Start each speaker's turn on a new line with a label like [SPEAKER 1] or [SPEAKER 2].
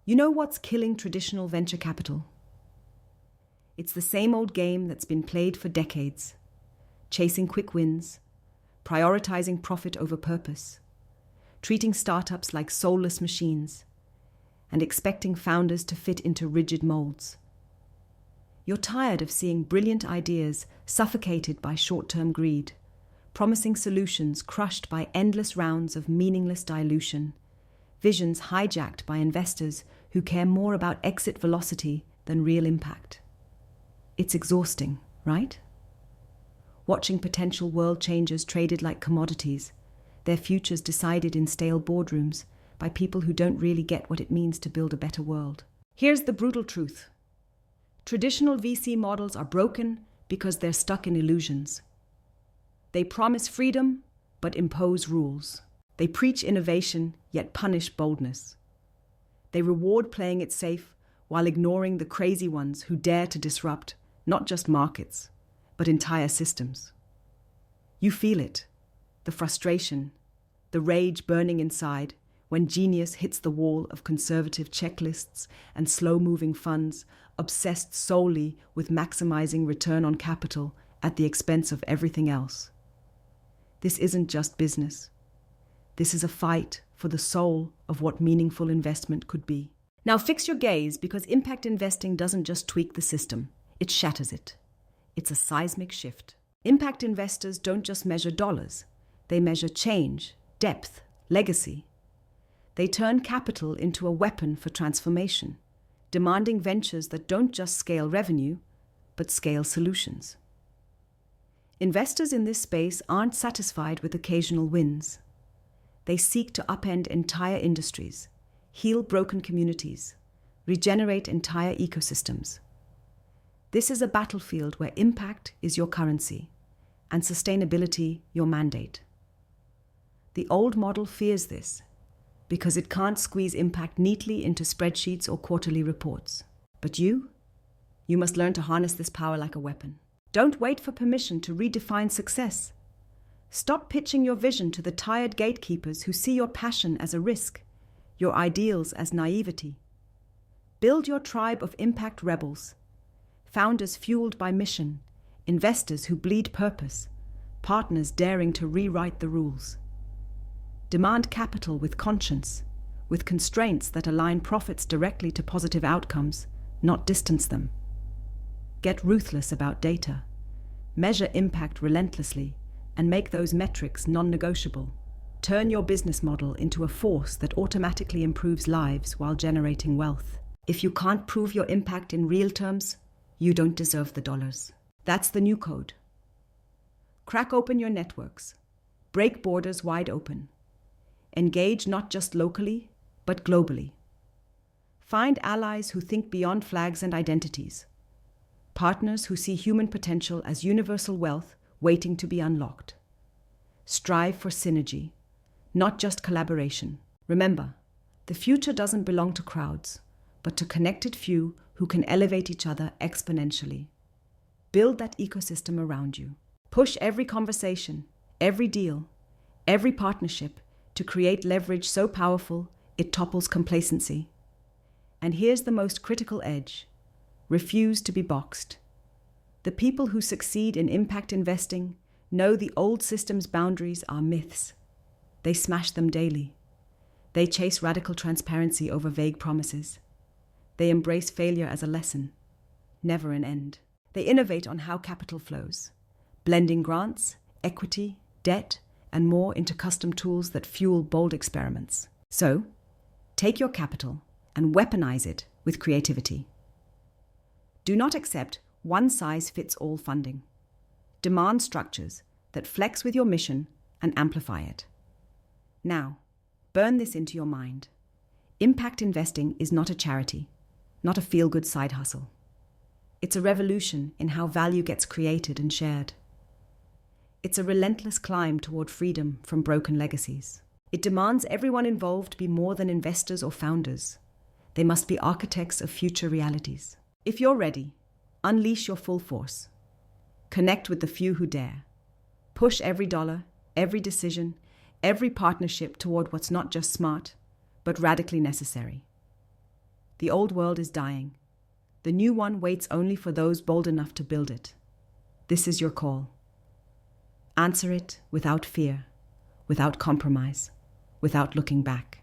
[SPEAKER 1] You know what's killing traditional venture capital? It's the same old game that's been played for decades. Chasing quick wins, prioritizing profit over purpose, treating startups like soulless machines, and expecting founders to fit into rigid molds. You're tired of seeing brilliant ideas suffocated by short-term greed, promising solutions crushed by endless rounds of meaningless dilution, visions hijacked by investors who care more about exit velocity than real impact. It's exhausting, right? Watching potential world changers traded like commodities, their futures decided in stale boardrooms by people who don't really get what it means to build a better world. Here's the brutal truth. Traditional VC models are broken because they're stuck in illusions. They promise freedom, but impose rules. They preach innovation, yet punish boldness. They reward playing it safe while ignoring the crazy ones who dare to disrupt not just markets, but entire systems. You feel it, the frustration, the rage burning inside when genius hits the wall of conservative checklists and slow-moving funds obsessed solely with maximizing return on capital at the expense of everything else. This isn't just business. This is a fight for the soul of what meaningful investment could be. Now fix your gaze, because impact investing doesn't just tweak the system, it shatters it. It's a seismic shift. Impact investors don't just measure dollars. They measure change, depth, legacy. They turn capital into a weapon for transformation, demanding ventures that don't just scale revenue, but scale solutions. Investors in this space aren't satisfied with occasional wins. They seek to upend entire industries, heal broken communities, regenerate entire ecosystems. This is a battlefield where impact is your currency and sustainability your mandate. The old model fears this because it can't squeeze impact neatly into spreadsheets or quarterly reports. But you must learn to harness this power like a weapon. Don't wait for permission to redefine success. Stop pitching your vision to the tired gatekeepers who see your passion as a risk, your ideals as naivety. Build your tribe of impact rebels, founders fueled by mission, investors who bleed purpose, partners daring to rewrite the rules. Demand capital with conscience, with constraints that align profits directly to positive outcomes, not distance them. Get ruthless about data. Measure impact relentlessly and make those metrics non-negotiable. Turn your business model into a force that automatically improves lives while generating wealth. If you can't prove your impact in real terms, you don't deserve the dollars. That's the new code. Crack open your networks. Break borders wide open. Engage not just locally, but globally. Find allies who think beyond flags and identities. Partners who see human potential as universal wealth waiting to be unlocked. Strive for synergy, not just collaboration. Remember, the future doesn't belong to crowds, but to connected few who can elevate each other exponentially. Build that ecosystem around you. Push every conversation, every deal, every partnership to create leverage so powerful it topples complacency. And here's the most critical edge. Refuse to be boxed. The people who succeed in impact investing know the old system's boundaries are myths. They smash them daily. They chase radical transparency over vague promises. They embrace failure as a lesson, never an end. They innovate on how capital flows, blending grants, equity, debt, and more into custom tools that fuel bold experiments. So, take your capital and weaponize it with creativity. Do not accept one-size-fits-all funding. Demand structures that flex with your mission and amplify it. Now, burn this into your mind. Impact investing is not a charity, not a feel-good side hustle. It's a revolution in how value gets created and shared. It's a relentless climb toward freedom from broken legacies. It demands everyone involved be more than investors or founders. They must be architects of future realities. If you're ready, unleash your full force. Connect with the few who dare. Push every dollar, every decision, every partnership toward what's not just smart, but radically necessary. The old world is dying. The new one waits only for those bold enough to build it. This is your call. Answer it without fear, without compromise, without looking back.